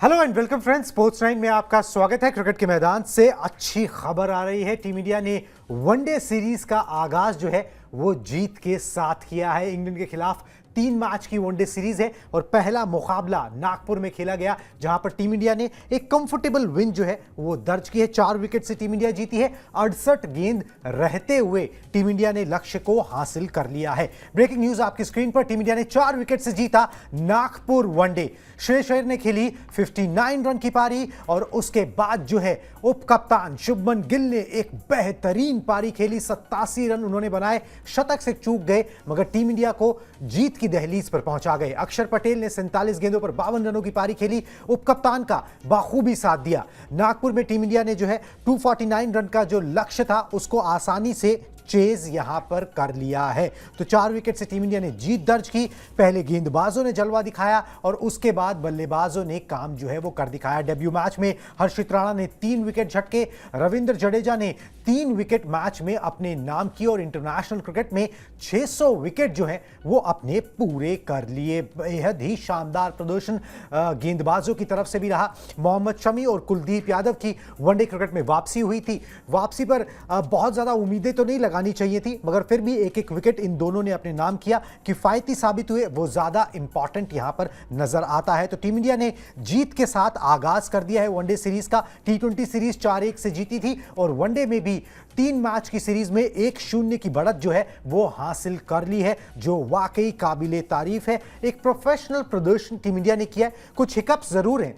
Hello and welcome friends, sports 9 में आपका स्वागत है। क्रिकेट के मैदान से अच्छी खबर आ रही है। टीम इंडिया ने वनडे सीरीज का आगाज जो है वो जीत के साथ किया है। इंग्लैंड के खिलाफ 3 मैच की वनडे सीरीज है और पहला मुकाबला नागपुर में खेला गया, जहां पर टीम इंडिया ने एक कंफर्टेबल विन जो है वो दर्ज की है। 4 विकेट से टीम इंडिया जीती है। 68 गेंद रहते हुए टीम इंडिया ने लक्ष्य को हासिल कर लिया है। ब्रेकिंग न्यूज आपकी स्क्रीन पर। टीम इंडिया ने 4 विकेट से जीता नागपुर वनडे। श्रेयस अय्यर ने खेली 59 रन की पारी और उसके बाद जो है उप कप्तान शुभमन गिल ने एक बेहतरीन पारी खेली। 87 रन उन्होंने बनाए, शतक से चूक गए मगर टीम इंडिया को जीत की दहलीज पर पहुंचा गए। अक्षर पटेल ने 47 गेंदों पर 52 रनों की पारी खेली। उप कप्तान का बाखूबी साथ दिया। नागपुर में टीम इंडिया ने जो है 249 रन का जो लक्ष्य था उसको आसानी से चेज यहां पर कर लिया है। तो 4 विकेट से टीम इंडिया ने जीत दर्ज की। पहले गेंदबाजों ने जलवा दिखाया और उसके बाद बल्लेबाजों ने काम जो है वो कर दिखाया। डेब्यू मैच में हर्षित राणा ने 3 विकेट झटके। रविंद्र जडेजा ने 3 विकेट मैच में अपने नाम की और इंटरनेशनल क्रिकेट में 600 विकेट जो है वो अपने पूरे कर लिए। बेहद ही शानदार प्रदर्शन गेंदबाजों की तरफ से भी रहा। मोहम्मद शमी और कुलदीप यादव की वनडे क्रिकेट में वापसी हुई थी। वापसी पर बहुत ज्यादा उम्मीदें तो नहीं लगानी चाहिए थी मगर फिर भी एक एक विकेट इन दोनों ने अपने नाम किया। किफायती साबित हुए, वो ज्यादा इंपॉर्टेंट यहां पर नजर आता है। तो टीम इंडिया ने जीत के साथ आगाज कर दिया है वनडे सीरीज का। टी20 सीरीज 4-1 से जीती थी और वनडे में भी 3 मैच की सीरीज में 1-0 की बढ़त जो है वो हासिल कर ली है, जो वाकई काबिले तारीफ है। एक प्रोफेशनल प्रदर्शन टीम इंडिया ने किया है। कुछ हिकअप्स जरूर हैं,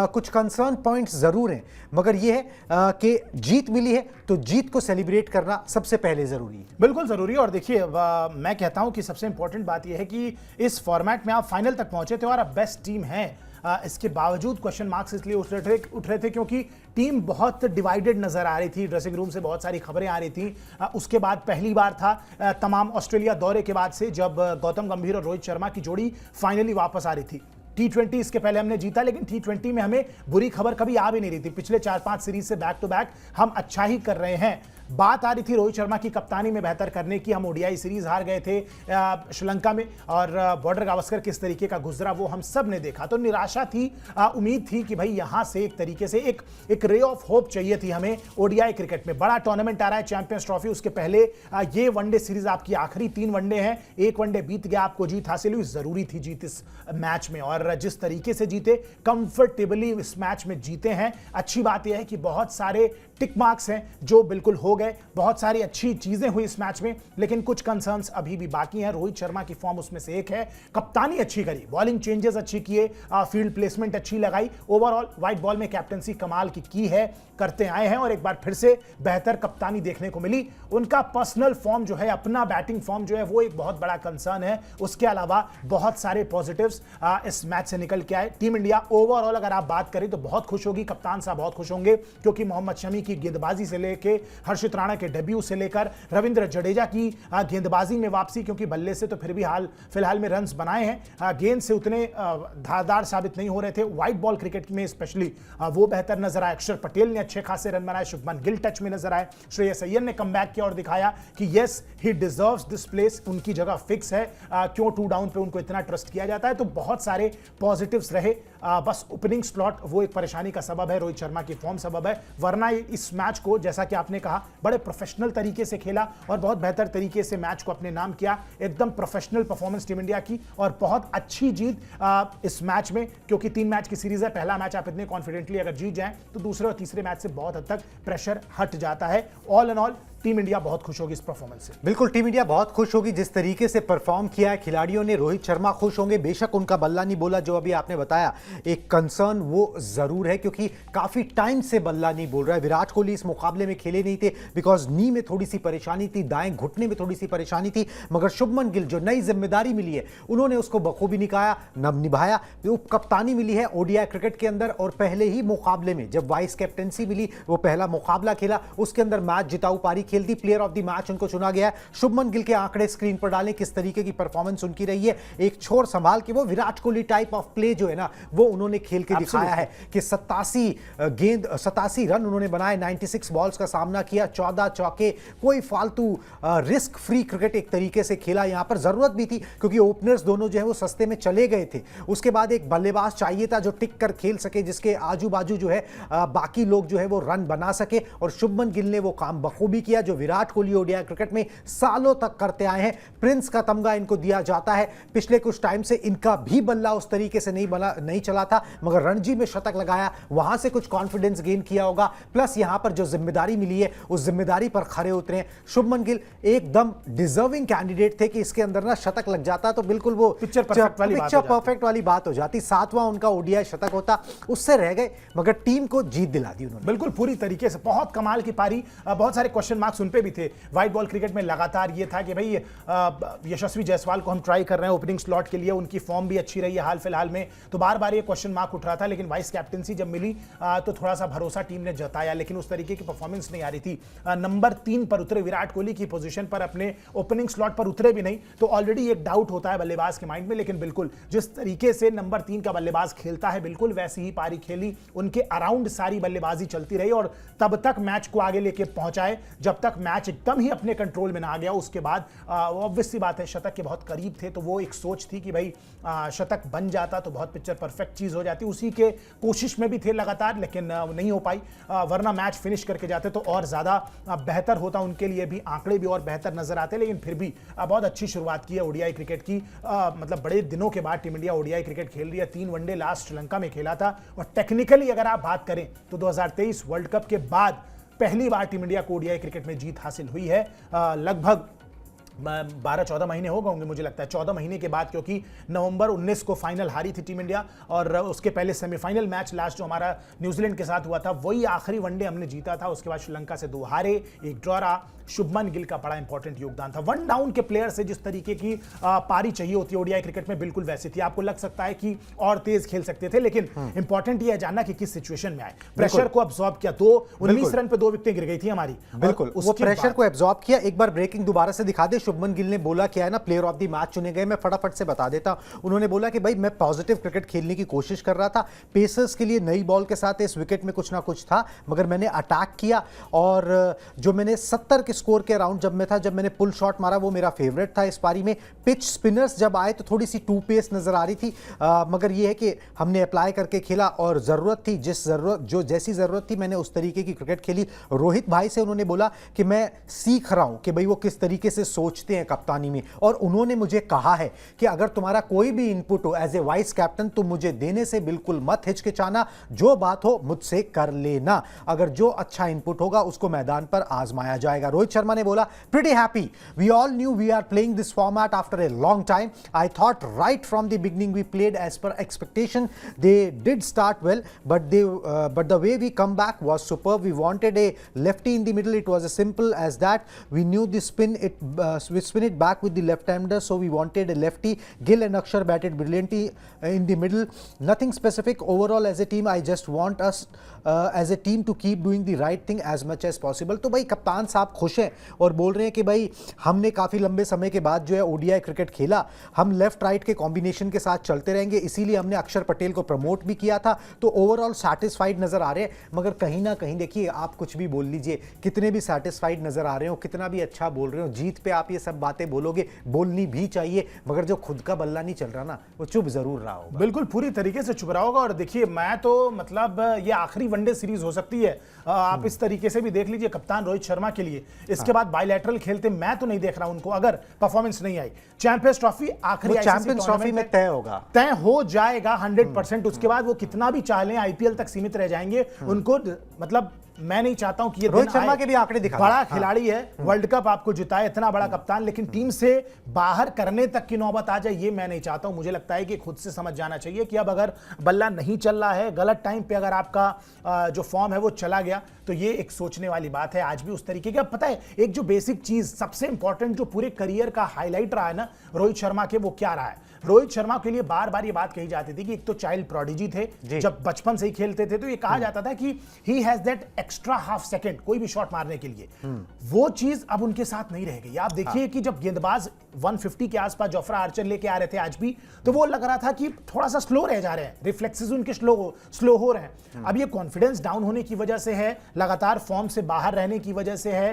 कुछ कंसर्न पॉइंट्स जरूर हैं, मगर यह है कि जीत मिली है तो जीत को सेलिब्रेट करना सबसे पहले जरूरी है। बिल्कुल जरूरी है। और देखिए मैं कहता हूं कि सबसे इंपॉर्टेंट बात यह है कि इस फॉर्मेट में आप फाइनल तक पहुंचे थे और आप बेस्ट टीम है। इसके बावजूद क्वेश्चन मार्क्स इसलिए उठ रहे थे क्योंकि टीम बहुत डिवाइडेड नजर आ रही थी। ड्रेसिंग रूम से बहुत सारी खबरें आ रही थी। उसके बाद पहली बार था तमाम ऑस्ट्रेलिया दौरे के बाद से जब गौतम गंभीर और रोहित शर्मा की जोड़ी फाइनली वापस आ रही थी। T20 इसके पहले हमने जीता, लेकिन T20 में हमें बुरी खबर कभी आ भी नहीं रही थी। पिछले 4-5 सीरीज से बैक टू बैक हम अच्छा ही कर रहे हैं। बात आ रही थी रोहित शर्मा की कप्तानी में बेहतर करने की। हम ओडीआई सीरीज हार गए थे श्रीलंका में और बॉर्डर गावस्कर किस तरीके का गुजरा वो हम सब ने देखा। तो निराशा थी, उम्मीद थी कि भाई यहां से एक तरीके से एक रे ऑफ होप चाहिए थी हमें। ओडीआई क्रिकेट में बड़ा टूर्नामेंट आ रहा है, चैंपियंस ट्रॉफी, उसके पहले ये वनडे सीरीज आपकी आखिरी 3 वनडे हैं। एक वनडे बीत गया, आपको जीत हासिल हुई, जरूरी थी जीत इस मैच में और जिस तरीके से जीते, कंफर्टेबली इस मैच में जीते हैं। अच्छी बात यह है कि बहुत सारे टिक मार्क्स हैं जो बिल्कुल हो गए, बहुत सारी अच्छी चीजें हुई इस मैच में, लेकिन कुछ कंसर्न्स अभी भी बाकी हैं। रोहित शर्मा की फॉर्म उसमें से एक है। कप्तानी अच्छी करी, बॉलिंग चेंजेस अच्छी किए, फील्ड प्लेसमेंट अच्छी लगाई। ओवरऑल व्हाइट बॉल में कैप्टनसी कमाल की है, करते आए हैं और एक बार फिर से बेहतर कप्तानी देखने को मिली। उनका पर्सनल फॉर्म जो है, अपना बैटिंग फॉर्म जो है, वो एक बहुत बड़ा कंसर्न है। उसके अलावा बहुत सारे पॉजिटिव्स इस मैच से निकल के आए। टीम इंडिया ओवरऑल अगर आप बात करें तो बहुत खुश होगी, कप्तान साहब बहुत खुश होंगे, क्योंकि मोहम्मद शमी की गेंदबाजी से लेकर हर्षित राणा के डेब्यू से लेकर रविंद्र जडेजा की गेंदबाजी में वापसी, क्योंकि बल्ले से तो फिर भी फिलहाल में रन्स बनाए हैं, गेंद से उतने धारदार साबित नहीं हो रहे थे। व्हाइट बॉल क्रिकेट में स्पेशली वो बेहतर नजर आए। अक्षर पटेल ने अच्छे खासे रन बनाए, शुभमन गिल टच में नजर आए, श्रेयस अय्यर ने कमबैक किया और दिखाया कि yes he deserves this place, उनकी जगह फिक्स है। क्यों 2 डाउन पे उनको इतना ट्रस्ट किया जाता है। तो बहुत सारे पॉजिटिव्स रहे। बस ओपनिंग स्लॉट वो एक परेशानी का सबब है, रोहित शर्मा की फॉर्म सबब है, वरना इस मैच को जैसा कि आपने कहा बड़े प्रोफेशनल तरीके से खेला और बहुत बेहतर तरीके से मैच को अपने नाम किया। एकदम प्रोफेशनल परफॉर्मेंस टीम इंडिया की और बहुत अच्छी जीत इस मैच में, क्योंकि 3 मैच की सीरीज है। पहला मैच आप इतने कॉन्फिडेंटली अगर जीत जाएं तो दूसरे और तीसरे मैच से बहुत हद तक प्रेशर हट जाता है। All and all team India बहुत खुश होगी इस परफॉर्मेंस से। बिल्कुल टीम इंडिया बहुत खुश होगी जिस तरीके से परफॉर्म किया है खिलाड़ियों ने। रोहित शर्मा खुश होंगे, बेशक उनका बल्ला नहीं बोला जो अभी आपने बताया, एक कंसर्न वो जरूर है क्योंकि काफी टाइम से बल्ला नहीं बोल रहा है। विराट कोहली इस मुकाबले में खेले नहीं थे बिकॉज नी में थोड़ी सी परेशानी थी, दाएं घुटने में थोड़ी सी परेशानी थी, मगर शुभमन गिल जो नई जिम्मेदारी मिली है उन्होंने उसको बखूबी निभाया। उप कप्तानी मिली है ओडीआई क्रिकेट के अंदर और पहले ही मुकाबले में जब वाइस कैप्टनसी मिली, वो पहला मुकाबला खेला, उसके अंदर मैच जिताऊ पारी खेल दी, प्लेयर ऑफ द मैच उनको चुना गया है। शुभमन गिल के आंकड़े स्क्रीन पर डालें, किस तरीके की परफॉर्मेंस उनकी रही है, एक छोर संभाल के वो Virat Kohli type of play जो है ना वो उन्होंने खेल के दिखाया है कि 87 रन उन्होंने बनाए, 96 बॉल्स का सामना किया, 14 चौके, कोई फालतू रिस्क फ्री क्रिकेट एक तरीके से खेला। यहां पर जरूरत भी थी क्योंकि ओपनर्स दोनों जो है वो सस्ते में चले गए थे। उसके बाद एक बल्लेबाज चाहिए था जो टिक कर खेल सके, जिसके आजू बाजू जो है बाकी लोग जो है वो रन बना सके, और शुभमन गिल ने वो काम बखूबी किया जो विराट कोहली ओडीआई क्रिकेट में सालों तक करते आए हैं। प्रिंस का तमगा इनको दिया जाता है। पिछले कुछ टाइम से इनका भी बल्ला उस तरीके से नहीं चला था, मगर रणजी में शतक लगाया, वहां से कुछ कॉन्फिडेंस गेन किया होगा, प्लस यहां पर जो जिम्मेदारी मिली है उस जिम्मेदारी पर खरे उतरे। शुभमन गिल एकदम डिजर्विंग कैंडिडेट थे कि इसके अंदर ना शतक लग जाता तो बिल्कुल वो पिक्चर परफेक्ट वाली बात हो जाती, 7वां उनका ओडीआई शतक होता, उससे रह गए, मगर टीम को जीत दिला दी उन्होंने। बिल्कुल पूरी तरीके से बहुत कमाल की पारी। बहुत सारे क्वेश्चन मार्क्स उन पे भी थे। व्हाइट बॉल क्रिकेट में लगातार ये था कि भाई यशस्वी जायसवाल को हम ट्राई कर रहे हैं ओपनिंग स्लॉट के लिए, उनकी फॉर्म भी अच्छी रही है हाल फिलहाल में, तो बार बार ये क्वेश्चन मार्क उठ रहा था। लेकिन वाइस कैप्टनसी जब मिली तो थोड़ा सा भरोसा टीम ने जताया, लेकिन उस तरीके की परफॉर्मेंस नहीं आ रही थी। नंबर 3 पर उतरे विराट कोहली की पोजीशन पर, अपने ओपनिंग स्लॉट पर उतरे भी नहीं, तो ऑलरेडी एक डाउट होता है बल्लेबाज के माइंड में। लेकिन बिल्कुल जिस तरीके से नंबर 3 का बल्लेबाज खेलता है, बिल्कुल वैसी ही पारी खेली, उनके अराउंड सारी बल्लेबाजी चलती रही और तब तक मैच को आगे लेके पहुंचाए जब तक मैच एकदम ही अपने कंट्रोल में ना आ गया। उसके बाद ऑब्वियस सी बात है शतक के बहुत करीब थे, तो वो एक सोच थी कि भाई शतक बन जाता तो बहुत पिक्चर परफेक्ट चीज हो जाती, उसी के कोशिश में भी थे लगातार, लेकिन नहीं हो पाई। वरना मैच फिनिश करके जाते तो और ज्यादा बेहतर होता, उनके लिए भी आंकड़े भी और बेहतर नजर आते। लेकिन फिर भी बहुत अच्छी शुरुआत की है ओडीआई क्रिकेट की। मतलब बड़े दिनों के बाद टीम इंडिया ओडीआई क्रिकेट खेल रही है। 3 वनडे लास्ट श्रीलंका में खेला था, और टेक्निकली अगर आप बात करें तो 2023 वर्ल्ड कप के बाद पहली बार टीम इंडिया को ओडीआई क्रिकेट में जीत हासिल हुई है। लगभग 12-14 महीने हो गए होंगे मुझे लगता है, 14 महीने के बाद, क्योंकि नवंबर 19 को फाइनल हारी थी टीम इंडिया, और उसके पहले सेमीफाइनल मैच लास्ट जो हमारा न्यूजीलैंड के साथ हुआ था वही आखिरी वनडे हमने जीता था। उसके बाद श्रीलंका से 2 हारे, 1 ड्रॉ रहा। शुभमन गिल का बड़ा इंपॉर्टेंट योगदान था। वन डाउन के प्लेयर से जिस तरीके की पारी चाहिए होती है ओडीआई क्रिकेट में, बिल्कुल वैसी थी। आपको लग सकता है कि और तेज खेल सकते थे, लेकिन इंपॉर्टेंट यह है जानना कि किस सिचुएशन में आए। प्रेशर को अब्सॉर्ब किया, 19 रन पे 2 विकेटें गिर गई थी हमारी। बिल्कुल वो प्रेशर को एब्जॉर्ब किया। एक बार ब्रेकिंग दोबारा से दिखा दे। शुभमन गिल ने बोला क्या है ना, प्लेयर ऑफ द मैच चुने गए, मैं फटाफट से बता देता हूं। उन्होंने बोला कि भाई मैं पॉजिटिव क्रिकेट खेलने की कोशिश कर रहा था, पेसर्स के लिए नई बॉल के साथ इस विकेट में कुछ ना कुछ था, मगर मैंने अटैक किया, और जो मैंने 70 के स्कोर के अराउंड जब मैं था, जब मैंने पुल शॉट मारा वो मेरा फेवरेट था इस पारी में। पिच स्पिनर्स जब आए तो थोड़ी सी टू पेस नजर आ रही थी, मगर ये है कि हमने अप्लाई करके खेला, और जरूरत थी जैसी जरूरत थी मैंने उस तरीके की क्रिकेट खेली। रोहित भाई से उन्होंने बोला कि मैं सीख रहा हूं कि भाई वो किस तरीके से सोचते हैं कप्तानी में, और उन्होंने मुझे कहा है कि अगर तुम्हारा कोई भी इनपुट हो एज ए वाइस कैप्टन तो मुझे देने से बिल्कुल मत हिचकिचाना, जो बात हो मुझसे कर लेना, अगर जो अच्छा इनपुट होगा उसको मैदान पर आजमाया जाएगा। रोहित शर्मा ने बोला pretty happy, we all knew we are playing this format after a long time, I thought right from the beginning we played as per expectation, they did start well, but the way we come back was superb, we wanted a lefty in the middle, it was as simple as that, we knew we spin it back with the left hander, so we wanted a lefty. Gill and Akshar batted brilliantly in the middle, nothing specific overall as a team, I just want us as a team to keep doing the right thing as much as possible। तो भाई कप्तान साहब खुश हैं और बोल रहे हैं कि भाई हमने काफ़ी लंबे समय के बाद जो है ओडीआई क्रिकेट खेला, हम लेफ्ट राइट के कॉम्बिनेशन के साथ चलते रहेंगे, इसीलिए हमने अक्षर पटेल को प्रमोट भी किया था, तो ओवरऑल सैटिस्फाइड नज़र आ रहे हैं। मगर कहीं ना कहीं देखिए, आप कुछ भी बोल लीजिए, कितने भी सैटिस्फाइड नज़र आ रहे हो, कितना भी अच्छा बोल रहे हो, जीत पे आप ये सब बातें बोलोगे, बोलनी भी चाहिए, मगर जो खुद का बल्ला नहीं चल रहा ना वो चुप जरूर रहा होगा। बिल्कुल पूरी तरीके से चुप रहा होगा। और देखिए मैं तो मतलब ये आखिरी वनडे सीरीज हो सकती है, आप इस तरीके से भी देख लीजिए कप्तान रोहित शर्मा के लिए। इसके बाद बायलैटरल खेलते मैं तो नहीं देख रहा उनको, अगर परफॉर्मेंस नहीं आई। चैंपियंस ट्रॉफी आखिरी चैंपियंस ट्रॉफी में तय होगा, तय हो जाएगा 100%। उसके बाद वो कितना भी चाह लें आईपीएल तक सीमित रह जाएंगे उनको। मतलब मैं नहीं चाहता हूं कि ये रोहित शर्मा के भी आंकड़े दिखा, बड़ा खिलाड़ी है, वर्ल्ड कप आपको जिताए, इतना बड़ा कप्तान, लेकिन टीम से बाहर करने तक की नौबत आ जाए ये मैं नहीं चाहता हूं। मुझे लगता है कि खुद से समझ जाना चाहिए कि अब अगर बल्ला नहीं चल रहा है, गलत टाइम पे अगर आपका जो फॉर्म है वो चला गया, तो ये एक सोचने वाली बात है। आज भी उस तरीके की, अब पता है एक जो बेसिक चीज सबसे इंपॉर्टेंट जो पूरे करियर का हाईलाइट रहा है ना रोहित शर्मा के, वो क्या रहा है? रोहित शर्मा के लिए बार बार ये बात कही जाती थी कि एक तो चाइल्ड प्रोडिजी थे, जब बचपन से ही खेलते थे तो ये कहा जाता था कि he has that extra half second कोई भी शॉट मारने के लिए। वो चीज अब उनके साथ नहीं रह गई। आप देखिए कि जब गेंदबाज 150 के आसपास जोफ्रा आर्चर लेके आ रहे थे आज भी, तो वो लग रहा था कि थोड़ा सा स्लो रह जा रहे हैं, रिफ्लेक्सेस उनके स्लो हो रहे हैं। अब ये कॉन्फिडेंस डाउन होने की वजह से है, लगातार फॉर्म से बाहर रहने की वजह से है,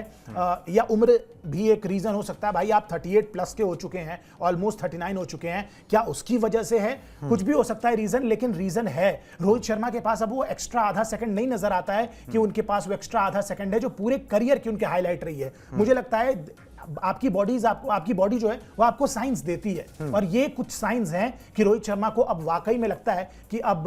या उम्र भी एक रीजन हो सकता है। भाई आप 38 प्लस के हो चुके हैं, ऑलमोस्ट 39 हो चुके हैं, क्या उसकी वजह से है? कुछ भी हो सकता है रीजन, लेकिन रीजन है। रोहित शर्मा के पास अब वो एक्स्ट्रा आधा सेकंड नहीं नजर आता है कि उनके पास वो एक्स्ट्रा आधा सेकंड है जो पूरे करियर की उनके हाईलाइट रही है। मुझे लगता है आपकी बॉडी जो है वो आपको साइंस देती है, और ये कुछ साइंस हैं कि रोहित शर्मा को अब वाकई में लगता है कि अब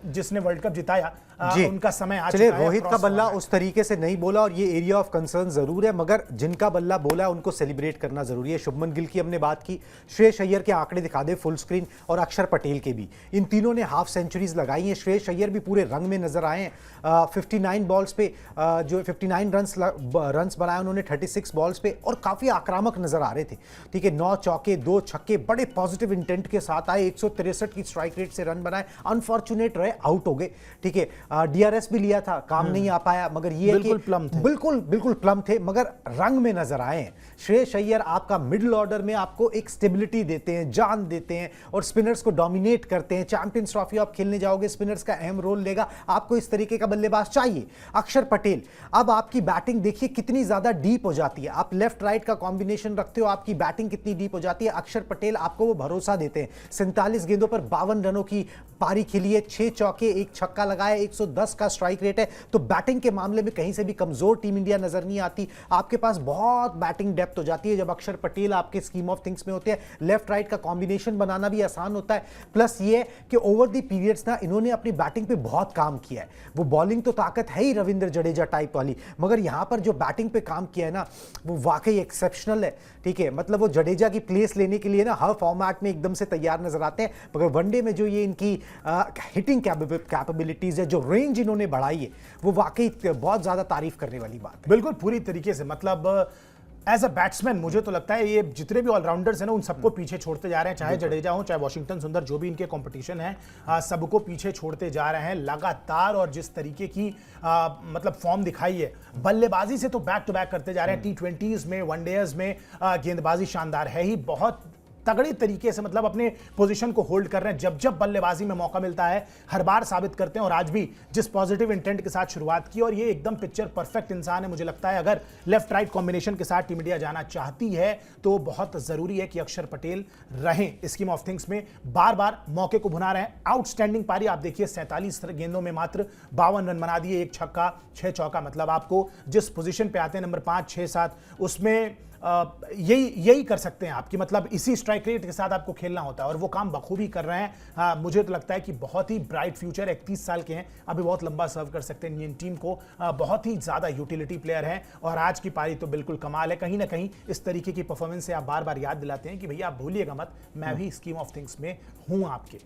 जिसने वर्ल्ड कप जिताया उनका समय आ चुका है। रोहित का बल्ला उस तरीके से नहीं बोला और ये एरिया ऑफ कंसर्न जरूर है, मगर जिनका बल्ला बोला है उनको सेलिब्रेट करना जरूरी है। शुभमन गिल की हमने बात की, श्रेयस अय्यर के आंकड़े दिखा दे फुल स्क्रीन, और अक्षर पटेल के भी, इन तीनों ने हाफ सेंचुरीज लगाई हैं। श्रेयस अय्यर भी पूरे रंग में नजर आए हैं। 59 बॉल्स पे जो 59 रन्स बनाए उन्होंने 36 बॉल्स पे, और काफी आक्रामक नजर आ रहे थे। ठीक है, 9 चौके 2 छक्के बड़े पॉजिटिव इंटेंट के साथ आए, 163 की स्ट्राइक रेट से रन बनाए। अनफॉर्चुनेट रहे, आउट हो गए। ठीक है, डीआरएस भी लिया था, काम नहीं आ पाया, मगर ये बिल्कुल प्लम थे, बिल्कुल प्लम थे, मगर रंग में नजर आए हैं। श्रेयस अय्यर आपका मिडिल ऑर्डर में आपको एक स्टेबिलिटी देते हैं, जान देते हैं, और स्पिनर्स को डोमिनेट करते हैं। चैंपियंस ट्रॉफी आप खेलने जाओगे, स्पिनर्स का अहम रोल लेगा, आपको इस तरीके का बल्लेबाज चाहिए। अक्षर पटेल, अब आपकी बैटिंग देखिए कितनी ज्यादा डीप हो जाती है। आप लेफ्ट राइट का कॉम्बिनेशन रखते हो, आपकी बैटिंग कितनी डीप हो जाती है। अक्षर पटेल आपको वो भरोसा देते हैं। 47 गेंदों पर 52 रनों की पारी खेली है, 6 चौके 1 छक्का लगाया, 110 का स्ट्राइक रेट है। तो बैटिंग के मामले में कहीं से भी कमजोर टीम इंडिया नजर नहीं आती। आपके पास बहुत बैटिंग डेप्थ हो जाती है जब अक्षर पटेल आपके स्कीम ऑफ थिंग्स में होते हैं। लेफ्ट राइट का कॉम्बिनेशन बनाना भी आसान होता है। प्लस ये कि ओवर द पीरियड्स ना इन्होंने अपनी बैटिंग पे बहुत काम किया है। वो बॉलिंग तो ताकत है ही रविंद्र जडेजा टाइप वाली, मगर यहां पर जो बैटिंग पे काम किया है ना वो वाकई एक्सेप्शनल है। ठीक है, मतलब वो जडेजा की प्लेस लेने के लिए ना हर फॉर्मेट में एकदम से तैयार नजर आते हैं। मगर वनडे में जो ये इनकी हिटिंग कैपेबिलिटीज है, जो रेंज इन्होंने बढ़ाई है, वो वाकई बहुत ज्यादा तारीफ करने वाली बात है। बिल्कुल पूरी तरीके से, मतलब एज अ बैट्समैन मुझे तो लगता है ये जितने भी ऑलराउंडर्स हैं ना उन सबको पीछे छोड़ते जा रहे हैं, चाहे जडेजा हो चाहे वॉशिंगटन सुंदर, जो भी इनके कंपटीशन है सबको पीछे छोड़ते जा रहे हैं लगातार। और जिस तरीके की मतलब फॉर्म दिखाई है, बल्लेबाजी से तो बैक टू बैक करते जा रहे हैं। T20s में, वनडेज में गेंदबाजी शानदार है ही, बहुत तगड़े तरीके से मतलब अपने पोजीशन को होल्ड कर रहे हैं। जब जब बल्लेबाजी में मौका मिलता है हर बार साबित करते हैं, और आज भी जिस पॉजिटिव इंटेंट के साथ शुरुआत की, और ये एकदम पिक्चर परफेक्ट इंसान है। मुझे लगता है अगर लेफ्ट राइट कॉम्बिनेशन के साथ टीम इंडिया जाना चाहती है तो बहुत जरूरी है कि अक्षर पटेल रहें स्कीम ऑफ थिंग्स में, बार बार मौके को भुना रहे हैं। आउटस्टैंडिंग पारी आप देखिए, 47 गेंदों में मात्र 52 रन बना दिए, 1 छक्का 6 चौका। मतलब आपको जिस पोजीशन पे आते हैं नंबर 5 6 7 उसमें यही कर सकते हैं आपकी, मतलब इसी स्ट्राइक रेट के साथ आपको खेलना होता है, और वो काम बखूबी कर रहे हैं। मुझे तो लगता है कि बहुत ही ब्राइट फ्यूचर, 31 साल के हैं, अभी बहुत लंबा सर्व कर सकते हैं इंडियन टीम को। बहुत ही ज्यादा यूटिलिटी प्लेयर हैं, और आज की पारी तो बिल्कुल कमाल है। कहीं ना कहीं इस तरीके की परफॉर्मेंस से आप बार बार याद दिलाते हैं कि भैया आप भूलिएगा मत, मैं भी स्कीम ऑफ थिंग्स में हूं आपके।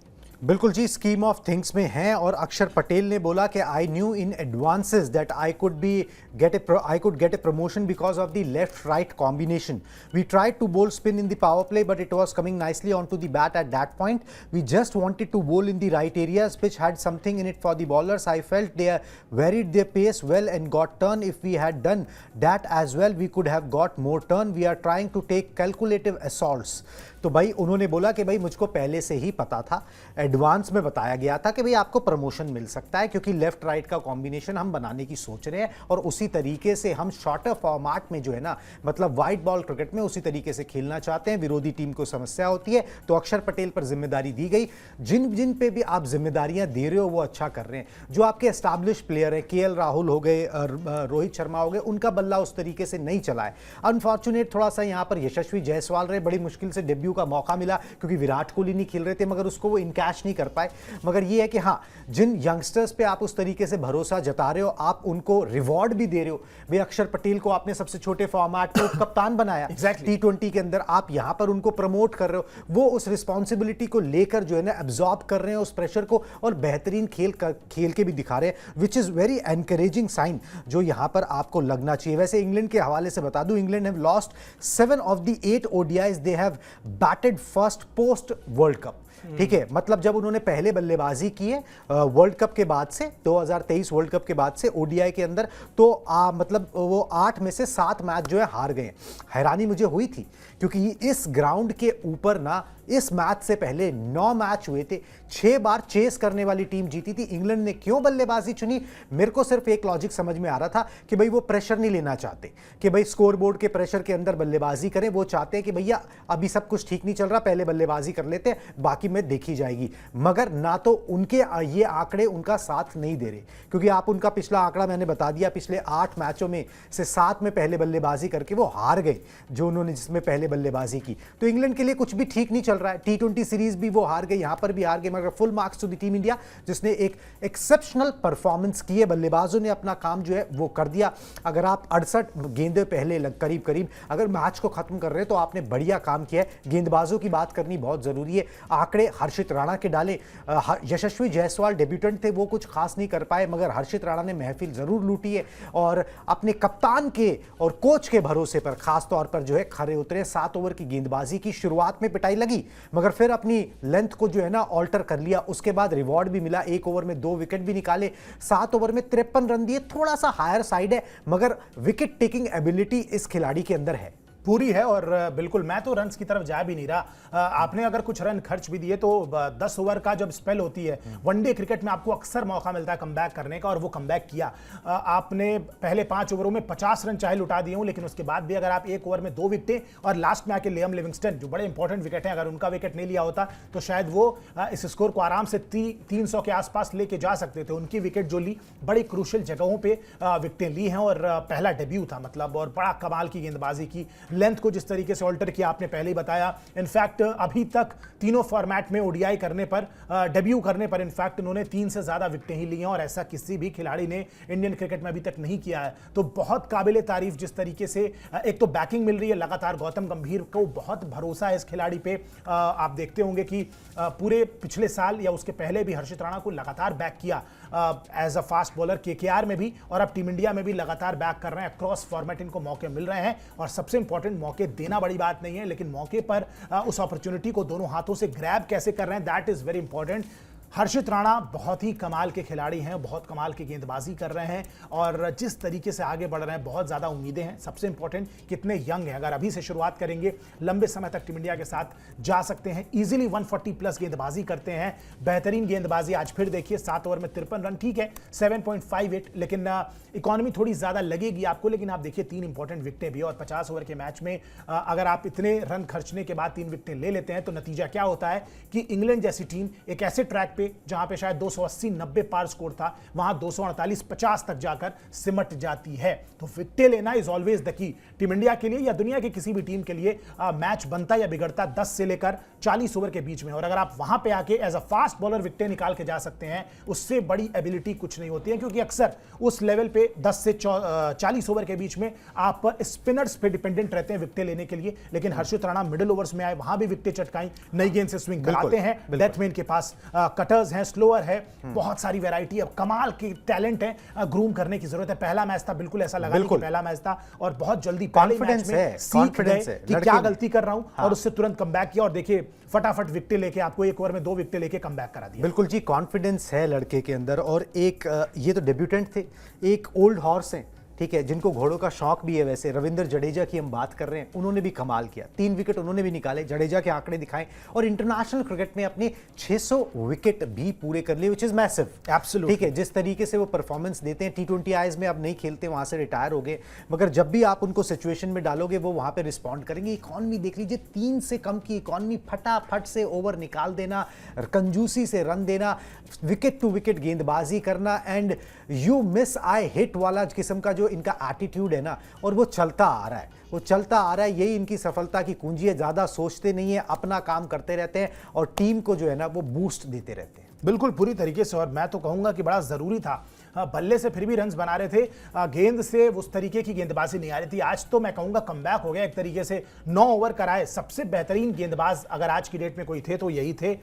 बिल्कुल जी, स्कीम ऑफ थिंग्स में हैं। और अक्षर पटेल ने बोला कि I knew in advances that I could get a promotion because of the left right combination. We tried to bowl spin in the power play, but it was coming nicely onto the bat at that point. We just wanted to bowl in the right areas which had something in it for the bowlers. I felt they varied their pace well and got turn. If we had done that as well, we could have got more turn. We are trying to take calculative assaults. तो भाई उन्होंने बोला कि भाई मुझको पहले से ही पता था, एडवांस में बताया गया था कि भाई आपको प्रमोशन मिल सकता है, क्योंकि लेफ्ट राइट का कॉम्बिनेशन हम बनाने की सोच रहे हैं, और उसी तरीके से हम शॉर्टर फॉर्मेट में जो है ना, मतलब वाइट बॉल क्रिकेट में उसी तरीके से खेलना चाहते हैं। विरोधी टीम को समस्या होती है, तो अक्षर पटेल पर जिम्मेदारी दी गई। जिन जिन पे भी आप जिम्मेदारियां दे रहे हो वो अच्छा कर रहे हैं। जो आपके एस्टैब्लिश प्लेयर है, KL राहुल हो गए, रोहित शर्मा हो गए, उनका बल्ला उस तरीके से नहीं चला है। अनफॉर्चुनेट थोड़ा सा यहाँ पर यशस्वी जायसवाल रहे, बड़ी मुश्किल से डेब्यू का मौका मिला क्योंकि विराट कोहली नहीं खेल रहे थे, मगर उसको वो इनकैश मैच नहीं कर पाए। मगर ये है कि हाँ, जिन यंगस्टर्स पे आप उस तरीके से भरोसा जता रहे हो, आप उनको रिवॉर्ड भी दे रहे हो। भाई अक्षर पटेल को आपने सबसे छोटे फॉर्मेट में कप्तान बनाया T20 के अंदर, आप यहां पर उनको प्रमोट कर रहे हो, वो उस रिस्पॉन्सिबिलिटी को लेकर जो है ना एब्जॉर्ब कर रहे हैं उस प्रेशर को, और बेहतरीन खेल के भी दिखा रहे हैं, which is very encouraging sign जो यहां पर आपको लगना चाहिए। वैसे इंग्लैंड के हवाले से बता दूं, England have lost 7 of the 8 ODIs they have batted first post world cup. ठीक है, मतलब जब उन्होंने पहले बल्लेबाजी की है वर्ल्ड कप के बाद से, 2023 वर्ल्ड कप के बाद से ओडीआई के अंदर, तो मतलब वो 8 में से 7 मैच जो है हार गए। हैरानी मुझे हुई थी क्योंकि इस ग्राउंड के ऊपर ना इस मैच से पहले 9 मैच हुए थे, 6 बार चेस करने वाली टीम जीती थी। इंग्लैंड ने क्यों बल्लेबाजी चुनी, मेरे को सिर्फ एक लॉजिक समझ में आ रहा था कि भाई वो प्रेशर नहीं लेना चाहते कि भाई स्कोरबोर्ड के प्रेशर के अंदर बल्लेबाजी करें। वो चाहते हैं कि भैया अभी सब कुछ ठीक नहीं चल रहा, पहले बल्लेबाजी कर लेते हैं, बाकी में देखी जाएगी। मगर ना तो उनके ये आंकड़े उनका साथ नहीं दे रहे, क्योंकि आप उनका पिछला आंकड़ा मैंने बता दिया, पिछले 8 मैचों में से 7 में पहले बल्लेबाजी करके वो हार गए, जो उन्होंने जिसमें पहले बल्लेबाजी की। तो इंग्लैंड के लिए कुछ भी ठीक नहीं चल रहा है। T20 सीरीज भी वो हार गए, यहां पर भी हार गए, मगर full marks to the team India, जिसने एक एक्सेप्शनल परफॉर्मेंस की है। बल्लेबाजों ने अपना काम जो है वो कर दिया। अगर आप 68 गेंदें पहले करीब करीब अगर मैच को खत्म कर रहे हैं तो आपने बढ़िया काम किया है। गेंदबाजों की बात करनी बहुत जरूरी है। आंकड़े हर्षित राणा के डाले, यशस्वी जायसवाल डेब्यूटेंट थे, वो कुछ खास नहीं कर पाए, मगर हर्षित राणा ने महफिल जरूर लूटी है और अपने कप्तान के और कोच के भरोसे पर खास तौर पर जो है खरे उतरे। 7 ओवर की गेंदबाजी की, शुरुआत में पिटाई लगी मगर फिर अपनी लेंथ को जो है ना ऑल्टर कर लिया। उसके बाद रिवॉर्ड भी मिला, 1 ओवर में 2 विकेट भी निकाले, 7 ओवर में 53 रन दिए। थोड़ा सा हायर साइड है, मगर विकेट टेकिंग एबिलिटी इस खिलाड़ी के अंदर है, पूरी है। और बिल्कुल मैं तो रन्स की तरफ जा भी नहीं रहा। आपने अगर कुछ रन खर्च भी दिए तो 10 ओवर का जब स्पेल होती है वनडे क्रिकेट में, आपको अक्सर मौका मिलता है कमबैक करने का, और वो कमबैक किया। आपने पहले 5 ओवरों में 50 रन चाहे लुटा दिए हों, लेकिन उसके बाद भी अगर आप 1 ओवर में 2 विकेटें, और लास्ट में आके लियाम लिविंगस्टन जो बड़े इंपॉर्टेंट विकेट हैं, अगर उनका विकेट नहीं लिया होता तो शायद वो इस स्कोर को आराम से 300 के आसपास लेके जा सकते थे। उनकी विकेट जो ली, बड़ी क्रूशियल जगहों पे विकेटें ली हैं, और पहला डेब्यू था मतलब, और बड़ा कमाल की गेंदबाजी की। लेंथ को जिस तरीके से ऑल्टर किया आपने पहले ही बताया। इनफैक्ट अभी तक तीनों फॉर्मेट में ओडीआई करने पर, डेब्यू करने पर इनफैक्ट उन्होंने 3 से ज्यादा विकेटें ही ली हैं, और ऐसा किसी भी खिलाड़ी ने इंडियन क्रिकेट में अभी तक नहीं किया है। तो बहुत काबिले तारीफ जिस तरीके से एक तो बैकिंग मिल रही है लगातार, गौतम गंभीर को बहुत भरोसा है इस खिलाड़ी पे। आप देखते होंगे कि पूरे पिछले साल या उसके पहले भी हर्षित राणा को लगातार बैक किया as a fast bowler, KKR में भी और अब टीम इंडिया में भी लगातार बैक कर रहे हैं। अक्रॉस फॉर्मेट इनको मौके मिल रहे हैं, और सबसे इंपॉर्टेंट मौके देना बड़ी बात नहीं है, लेकिन मौके पर उस अपॉर्चुनिटी को दोनों हाथों से ग्रैब कैसे कर रहे हैं, दैट इज वेरी इंपॉर्टेंट। हर्षित राणा बहुत ही कमाल के खिलाड़ी हैं, बहुत कमाल की गेंदबाजी कर रहे हैं, और जिस तरीके से आगे बढ़ रहे हैं बहुत ज़्यादा उम्मीदें हैं। सबसे इंपॉर्टेंट कितने यंग हैं, अगर अभी से शुरुआत करेंगे लंबे समय तक टीम इंडिया के साथ जा सकते हैं। इजीली 140 प्लस गेंदबाजी करते हैं, बेहतरीन गेंदबाजी। आज फिर देखिए 7 ओवर में 53 रन, ठीक है 7.58, लेकिन इकॉनमी थोड़ी ज़्यादा लगेगी आपको, लेकिन आप देखिए 3 इंपॉर्टेंट विकेटें भी, और 50 ओवर के मैच में अगर आप इतने रन खर्चने के बाद 3 विकेटें ले लेते हैं तो नतीजा क्या होता है कि इंग्लैंड जैसी टीम एक ऐसे ट्रैक पे जहां पे शायद 280-90 पार स्कोर था, वहां 248-50 तक जाकर सिमट जाती है। तो विकेटें लेना is always the key team India के लिए या दुनिया के किसी भी टीम के लिए। मैच बनता या बिगड़ता 10 से लेकर 40 ओवर के बीच में, और अगर आप वहां पे आके एज अ फास्ट बॉलर विकेटें निकाल के जा सकते हैं, उससे बड़ी एबिलिटी कुछ नहीं होती है, क्योंकि अक्सर उस लेवल पे 10 से 40 ओवर के बीच में आप स्पिनर्स पे डिपेंडेंट रहते हैं विकेटें लेने के लिए। लेकिन हर्षित राणा मिडिल ओवर्स में आए, वहां भी विकेटें चटकाई, नई गेंद से स्विंग कराते हैं, डेथ में इनके पास कटर्स हैं, स्लोअर है, बहुत सारी वैरायटी है, कमाल की टैलेंट है, ग्रूम करने की जरूरत है। पहला मैच था, बिल्कुल ऐसा लगा कि पहला मैच था, और बहुत जल्दी कॉन्फिडेंस है, सीख गए कि क्या गलती कर रहा हूं, और उससे तुरंत कमबैक किया, और देखिए फटाफट विकेट लेके आपको 1 ओवर में 2 विकेट लेके कमबैक करा दिया। बिल्कुल जी, कॉन्फिडेंस है लड़के के अंदर। और एक ये तो डेब्यूटेंट थे, एक ओल्ड हॉर्स हैं, ठीक है, जिनको घोड़ों का शौक भी है। वैसे रविंद्र जडेजा की हम बात कर रहे हैं, उन्होंने भी कमाल किया, 3 विकेट उन्होंने भी निकाले, जडेजा के आंकड़े दिखाए, और इंटरनेशनल क्रिकेट में अपने 600 विकेट भी पूरे कर लिए, विच इज मैसिव, एब्सोल्युटली। ठीक है। जिस तरीके से वो परफॉर्मेंस देते हैं, T20 आईज में अब नहीं खेलते, वहां से रिटायर हो गए, मगर जब भी आप उनको सिचुएशन में डालोगे वो वहां पे रिस्पॉन्ड करेंगे। इकॉनमी देख लीजिए, 3 से कम की इकॉनमी, फटाफट से ओवर निकाल देना, कंजूसी से रन देना, विकेट टू विकेट गेंदबाजी करना, and you miss I hit वाला किस्म का जो जो इनका एटीट्यूड है ना, और वो चलता आ रहा है, वो चलता आ रहा है, यही इनकी सफलता की कुंजी है। ज़्यादा सोचते नहीं है, अपना काम करते रहते हैं और टीम को जो है ना वो बूस्ट देते रहते हैं। बिल्कुल पूरी तरीके से, और मैं तो कहूंगा कि बड़ा जरूरी था। बल्ले से फिर भी रन्स बना रहे थे, गेंद से उस तरीके की गेंदबाजी नहीं आ रही थी। आज तो मैं कहूंगा कमबैक हो गया एक तरीके से। 9 ओवर कराए, सबसे बेहतरीन गेंदबाज अगर आज की डेट में कोई थे तो यही थे।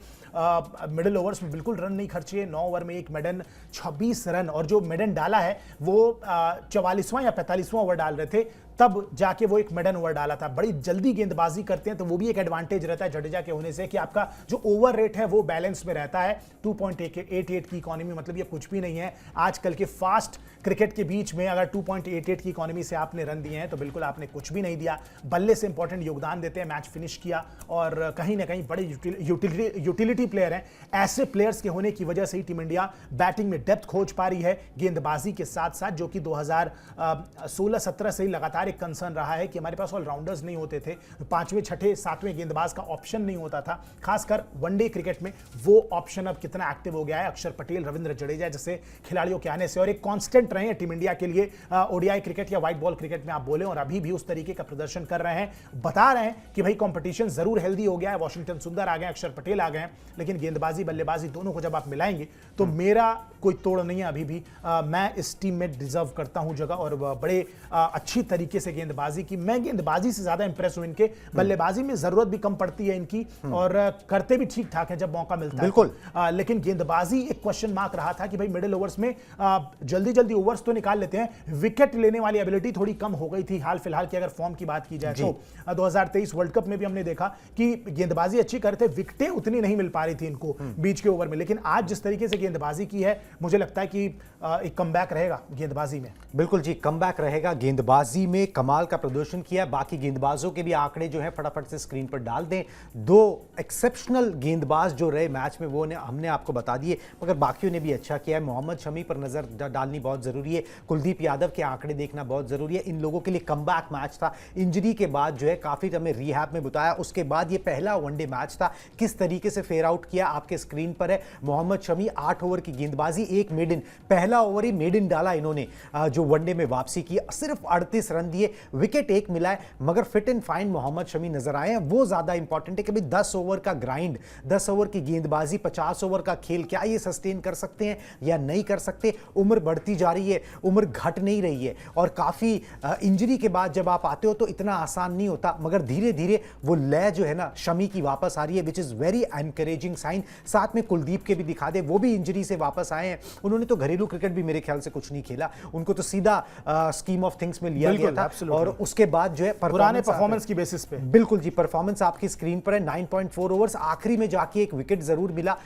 मिडिल ओवर्स में बिल्कुल रन नहीं खर्चे, 9 ओवर में एक मेडन, 26 रन, और जो मेडन डाला है वो 44वां या 45वां ओवर डाल रहे थे, तब जाके वो एक मेडन ओवर डाला था। बड़ी जल्दी गेंदबाजी करते हैं तो वो भी एक एडवांटेज रहता है जडेजा के होने से कि आपका जो ओवर रेट है वो बैलेंस में रहता है। 2.88 की इकोनॉमी, मतलब ये कुछ भी नहीं है आजकल के फास्ट क्रिकेट के बीच में। अगर 2.88 की इकोनॉमी से आपने रन दिए हैं तो बिल्कुल आपने कुछ भी नहीं दिया। बल्ले से इंपॉर्टेंट योगदान देते हैं, मैच फिनिश किया, और कहीं ना कहीं बड़े यूटिलिटी प्लेयर हैं। ऐसे प्लेयर्स के होने की वजह से ही टीम इंडिया बैटिंग में डेप्थ खोज पा रही है गेंदबाजी के साथ साथ, जो कि 2016-17 से ही लगातार एक कंसर्न रहा है कि हमारे पास ऑलराउंडर्स नहीं होते थे, 5वें 6ठे 7वें गेंदबाज का ऑप्शन नहीं होता था। खासकर वनडे क्रिकेट में वो ऑप्शन अब कितना एक्टिव हो गया है अक्षर पटेल, रविंद्र जडेजा जैसे खिलाड़ियों के आने से, और एक कांस्टेंट रहे हैं टीम इंडिया के लिए ओडीआई क्रिकेट या व्हाइट बॉल क्रिकेट में आप बोले, और अभी भी उस तरीके का प्रदर्शन कर रहे हैं। बता रहे हैं कि भाई कंपटीशन जरूर हेल्दी हो गया है, वॉशिंगटन सुंदर आ गए, अक्षर पटेल आ गए, लेकिन गेंदबाजी बल्लेबाजी दोनों को जब आप मिलाएंगे तो मेरा कोई तोड़ नहीं है अभी भी। मैं इस टीम में डिजर्व करता हूं जगह, और बड़े अच्छी तरीके से गेंदबाजी की। मैं गेंदबाजी से ज्यादा इंप्रेस हूं इनके, बल्लेबाजी में जरूरत भी कम पड़ती है इनकी, और करते भी ठीक ठाक है जब मौका मिलता है बिल्कुल। लेकिन गेंदबाजी एक क्वेश्चन मार्क रहा था कि भाई मिडिल ओवर्स में जल्दी जल्दी ओवर्स तो निकाल लेते हैं, विकेट लेने वाली एबिलिटी थोड़ी कम हो गई थी। हाल फिलहाल की अगर फॉर्म की बात की जाए तो 2023 वर्ल्ड कप में भी हमने देखा कि गेंदबाजी अच्छी करते, विकेटें उतनी नहीं मिल पा रही थी इनको बीच के ओवर में, लेकिन आज जिस तरीके से गेंदबाजी की है मुझे लगता है कि एक कमबैक रहेगा गेंदबाजी में। बिल्कुल जी, कमबैक रहेगा। गेंदबाजी में कमाल का प्रदर्शन किया। बाकी गेंदबाजों के भी आंकड़े जो है फटाफट से स्क्रीन पर डाल दें। 2 एक्सेप्शनल गेंदबाज जो रहे मैच में वो हमने आपको बता दिए, मगर बाकियों ने भी अच्छा किया है। मोहम्मद शमी पर नजर डालनी बहुत जरूरी है, कुलदीप यादव के आंकड़े देखना बहुत जरूरी है। इन लोगों के लिए कमबैक मैच था, इंजरी के बाद जो है काफी समय रिहैब में बिताया, उसके बाद ये पहला वनडे मैच था। किस तरीके से फेयर आउट किया आपके स्क्रीन पर है। मोहम्मद शमी 8 ओवर की गेंदबाजी, 1 मेडन, पहला ओवर ही मेडन डाला इन्होंने, जो वनडे में वापसी की, सिर्फ 38 रन दिए, विकेट 1 मिला है, मगर fit and fine Mohammed Shami नजर आए हैं। वो ज्यादा इंपॉर्टेंट है कि भाई 10 ओवर का ग्राइंड, 10 ओवर की गेंदबाजी, 50 ओवर का खेल, क्या ये सस्टेन कर सकते हैं या नहीं कर सकते। उम्र बढ़ती जा रही है, उम्र घट नहीं रही है, और काफी इंजरी के बाद जब आप आते हो तो इतना आसान नहीं होता, मगर धीरे धीरे वो लय जो है ना शमी की वापस आ रही है, which is very encouraging sign. साथ में कुलदीप के भी दिखा दे, वो भी इंजरी से वापस आए हैं। उन्होंने तो घरेलू क्रिकेट भी मेरे ख्याल से कुछ नहीं खेला, उनको तो सीधा स्कीम ऑफ थिंग्स में लिया गया था, और उसके बाद जो है पुराने परफॉर्मेंस की बेसिस पे। बिल्कुल जी, परफॉर्मेंस आपकी स्क्रीन पर है। 9.4 ओवर्स, आखिरी में जाके एक विकेट जरूर मिला,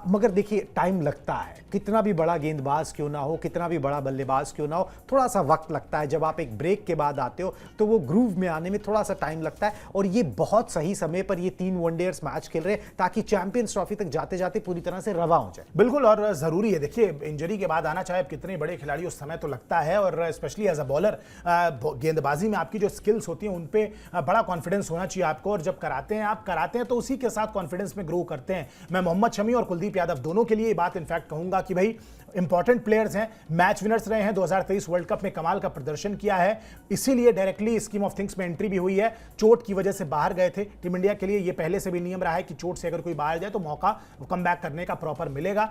मगर देखिए टाइम लगता है, कितना भी बड़ा गेंदबाज क्यों ना हो, कितना भी बड़ा बल्लेबाज क्यों ना हो, थोड़ा सा वक्त लगता है। जब आप एक ब्रेक के बाद आते हो तो वो ग्रूव में आने में थोड़ा सा टाइम लगता है, और ये बहुत सही समय पर ये 3 वनडेयर्स मैच खेल रहे हैं ताकि चैंपियंस ट्रॉफी तक जाते जाते पूरी तरह से रवा हो जाए। बिल्कुल, और जरूरी है। देखिए इंजरी के बाद आना, चाहे कितने बड़े खिलाड़ी, उस समय तो लगता है, और स्पेशली एज अ बॉलर गेंदबाजी में आपकी जो स्किल्स होती हैं उन पे बड़ा कॉन्फिडेंस होना चाहिए आपको, और जब कराते हैं तो उसी के साथ कॉन्फिडेंस में ग्रो करते हैं। मैं मोहम्मद शमी और कुलदीप यादव दोनों के लिए ये बात इनफैक्ट कहूंगा कि भाई इंपॉर्टेंट प्लेयर्स हैं, मैच विनर्स रहे हैं, 2023 वर्ल्ड कप में कमाल का प्रदर्शन किया है, इसीलिए डायरेक्टली स्कीम ऑफ थिंग्स में एंट्री भी हुई है। चोट की वजह से बाहर गए थे, टीम इंडिया के लिए ये पहले से भी नियम रहा है कि चोट से अगर कोई बाहर जाए तो मौका कमबैक करने का प्रॉपर मिलेगा।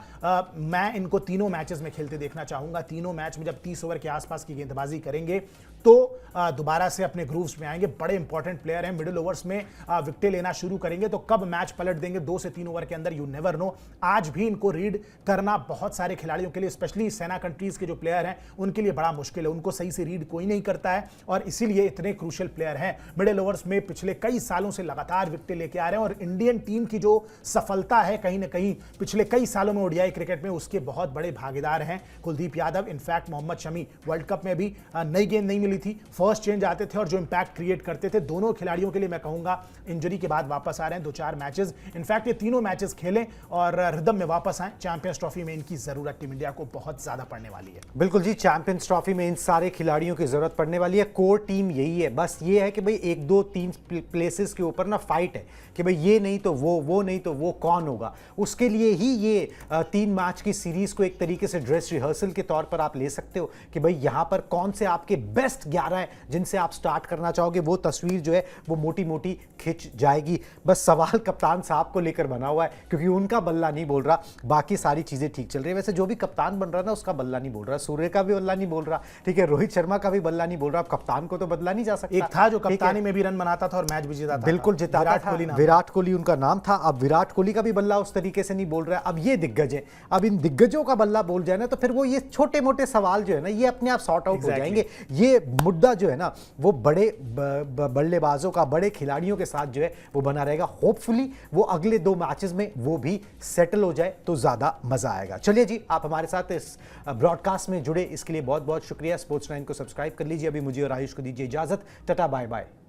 मैं इनको तीनों मैचेस में खेलते देखना चाहूंगा। तीनों मैच में जब 30 ओवर के आसपास की गेंदबाजी करेंगे तो दोबारा से अपने ग्रूव्स में आएंगे। बड़े इंपॉर्टेंट प्लेयर हैं, मिडिल ओवर्स में विकेटें लेना शुरू करेंगे तो कब मैच पलट देंगे 2 से 3 ओवर के अंदर, यू नेवर नो। आज भी इनको रीड करना बहुत सारे खिलाड़ियों के लिए, स्पेशली सेना कंट्रीज के जो प्लेयर हैं उनके लिए बड़ा मुश्किल है, उनको सही से रीड कोई नहीं करता है, और इसीलिए इतने क्रूशियल प्लेयर हैं। मिडिल ओवर्स में पिछले कई सालों से लगातार विकेटें लेके आ रहे हैं, और इंडियन टीम की जो सफलता है कहीं ना कहीं पिछले कई सालों में ओडीआई क्रिकेट में, उसके बहुत बड़े भागीदार हैं Kuldeep Yadav. In fact Mohammed Shami, world cup में भी नई गेंद नहीं मिली थी, फर्स्ट चेंज आते थे और जो इंपैक्ट क्रिएट करते थे। दोनों खिलाड़ियों के लिए मैं कहूंगा इंजरी के बाद वापस आ रहे हैं 2-4 मैचेस, इनफैक्ट ये तीनों मैचेस खेलें और रिदम में वापस आए। चैंपियंस ट्रॉफी में इनकी जरूरत टीम इंडिया को बहुत ज्यादा पड़ने वाली है। बिल्कुल जी, चैंपियंस ट्रॉफी में इन सारे खिलाड़ियों की जरूरत पड़ने वाली है। कोर टीम यही है, बस ये है कि भाई 1 2 3 प्लेसेस के ऊपर ना फाइट है कि भाई ये नहीं तो वो नहीं तो वो कौन होगा। उसके लिए ही ये 3 मैच की सीरीज को एक तरीके से ड्रेस रिहर्सल के तौर पर आप ले सकते हो कि भाई यहां पर कौन से आपके बेस्ट 11 है जिनसे आप स्टार्ट करना चाहोगे। वो तस्वीर जो है वो मोटी मोटी खिंच जाएगी। बस सवाल कप्तान साहब को लेकर बना हुआ है, क्योंकि उनका बल्ला नहीं बोल रहा, बाकी सारी चीजें ठीक चल रही है। वैसे जो भी कप्तान बन रहा ना उसका बल्ला नहीं बोल रहा, सूर्य का भी बल्ला नहीं बोल रहा, ठीक है, रोहित शर्मा का भी बल्ला नहीं बोल रहा। अब कप्तान को तो बदला नहीं जा सकता। एक था जो कप्तानी में भी रन बनाता था और मैच भी जिताता था, बिल्कुल जिताता था, विराट कोहली उनका नाम था। अब विराट कोहली का भी बल्ला उस तरीके से नहीं बोल रहा है। अब ये दिग्गज है, अब इन दिग्गजों का बल्ला बोल जाए ना तो फिर वो ये छोटे मोटे सवाल जो है ना ये अपने आप सॉर्ट आउट हो जाएंगे। ये मुद्दा जो है ना वो बड़े बल्लेबाजों का, बड़े खिलाड़ियों के साथ जो है वो बना रहेगा। होपफुली वो अगले 2 मैचेस में वो भी सेटल हो जाए तो ज्यादा मजा आएगा। चलिए जी, आप हमारे साथ इस ब्रॉडकास्ट में जुड़े इसके लिए बहुत बहुत शुक्रिया। स्पोर्ट्स 9 को सब्सक्राइब कर लीजिए। अभी मुझे और आयुष को दीजिए इजाजत। Tata bye bye.